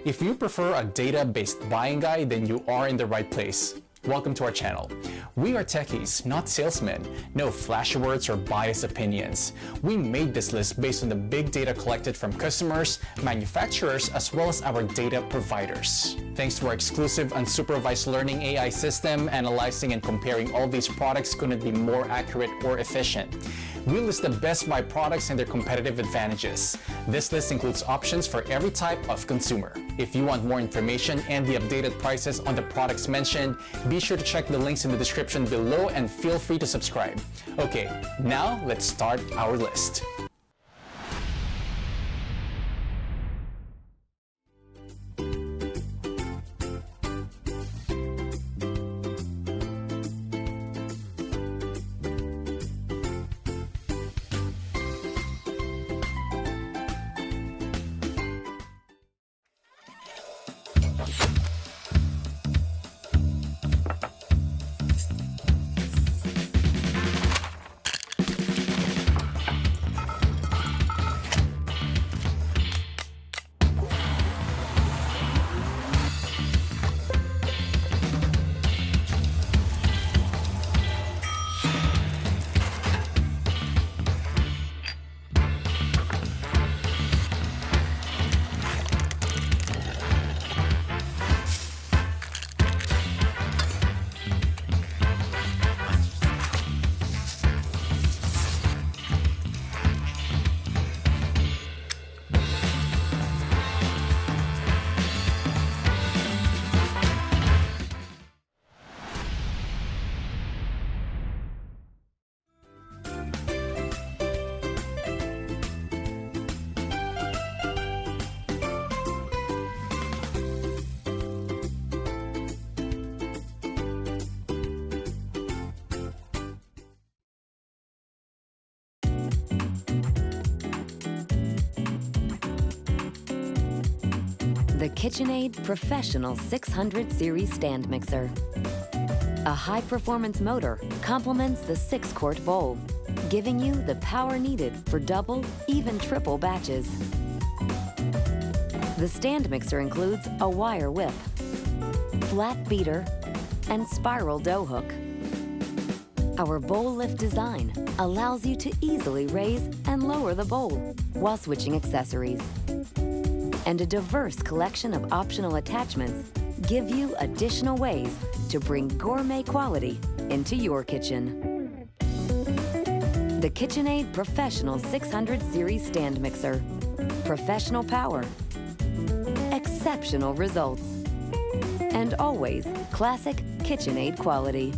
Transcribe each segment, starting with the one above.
If you prefer a data-based buying guide, then you are in the right place. Welcome to our channel. We are techies, not salesmen. No flashy words or biased opinions. We made this list based on the big data collected from customers, manufacturers, as well as our data providers. Thanks to our exclusive unsupervised learning AI system, analyzing and comparing all these products couldn't be more accurate or efficient. We list the best buy products and their competitive advantages. This list includes options for every type of consumer. If you want more information and the updated prices on the products mentioned, be sure to check the links in the description below and feel free to subscribe. Okay, now let's start our list. The KitchenAid Professional 600 Series Stand Mixer. A high-performance motor complements the 6-quart bowl, giving you the power needed for double, even triple batches. The stand mixer includes a wire whip, flat beater, and spiral dough hook. Our bowl lift design allows you to easily raise and lower the bowl while switching accessories. And a diverse collection of optional attachments give you additional ways to bring gourmet quality into your kitchen. The KitchenAid Professional 600 Series Stand Mixer. Professional power, exceptional results, and always classic KitchenAid quality.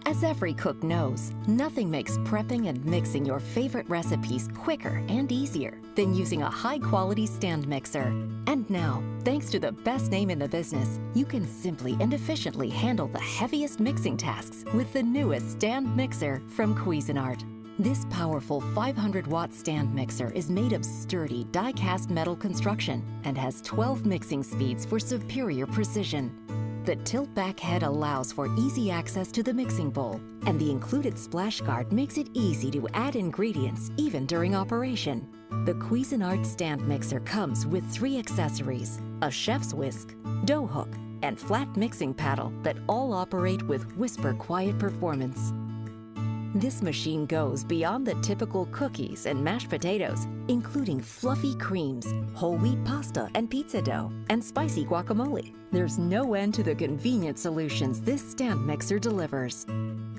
As every cook knows, nothing makes prepping and mixing your favorite recipes quicker and easier than using a high-quality stand mixer. And now, thanks to the best name in the business, you can simply and efficiently handle the heaviest mixing tasks with the newest stand mixer from Cuisinart. This powerful 500-watt stand mixer is made of sturdy die-cast metal construction and has 12 mixing speeds for superior precision. The tilt-back head allows for easy access to the mixing bowl, and the included splash guard makes it easy to add ingredients even during operation. The Cuisinart stand mixer comes with 3 accessories: a chef's whisk, dough hook, and flat mixing paddle that all operate with whisper-quiet performance. This machine goes beyond the typical cookies and mashed potatoes, including fluffy creams, whole wheat pasta and pizza dough, and spicy guacamole. There's no end to the convenient solutions this stand mixer delivers.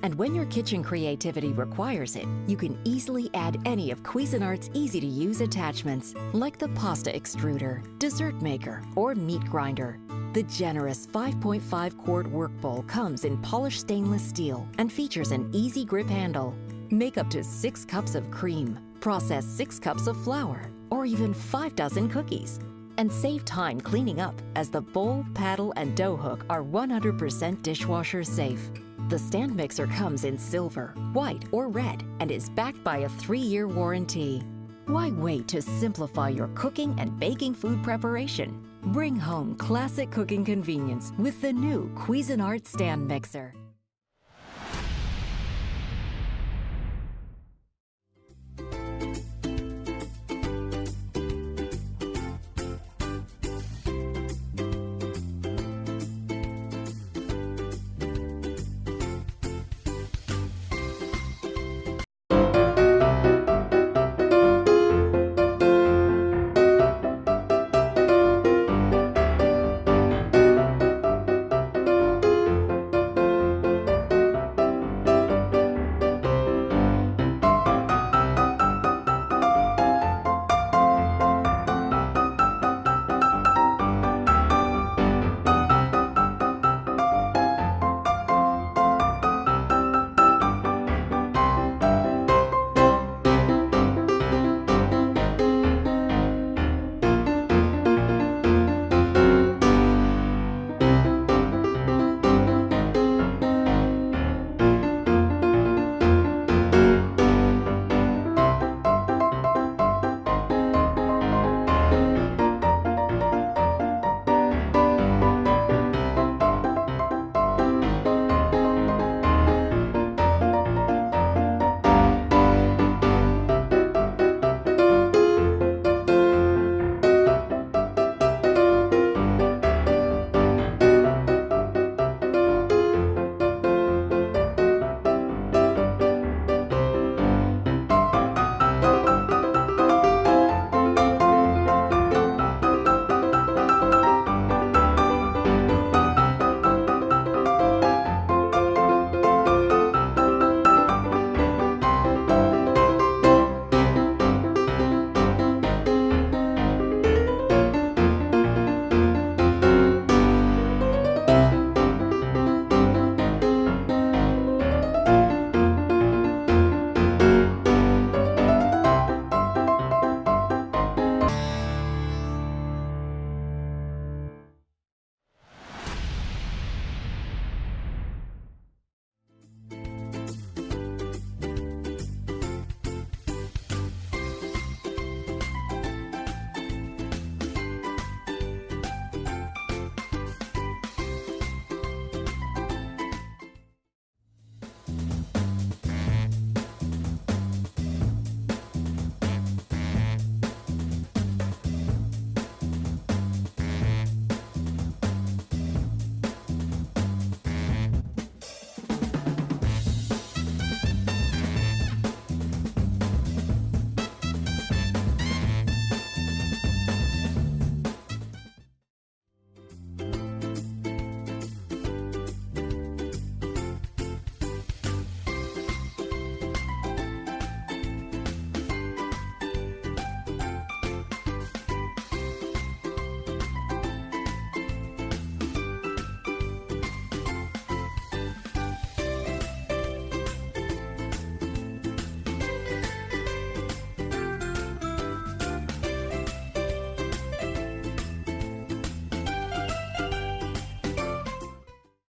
And when your kitchen creativity requires it, you can easily add any of Cuisinart's easy-to-use attachments, like the pasta extruder, dessert maker, or meat grinder. The generous 5.5-quart work bowl comes in polished stainless steel and features an easy grip handle. Make up to 6 cups of cream, process 6 cups of flour, or even 5 dozen cookies. And save time cleaning up, as the bowl, paddle, and dough hook are 100% dishwasher safe. The stand mixer comes in silver, white, or red and is backed by a 3-year warranty. Why wait to simplify your cooking and baking food preparation? Bring home classic cooking convenience with the new Cuisinart stand mixer.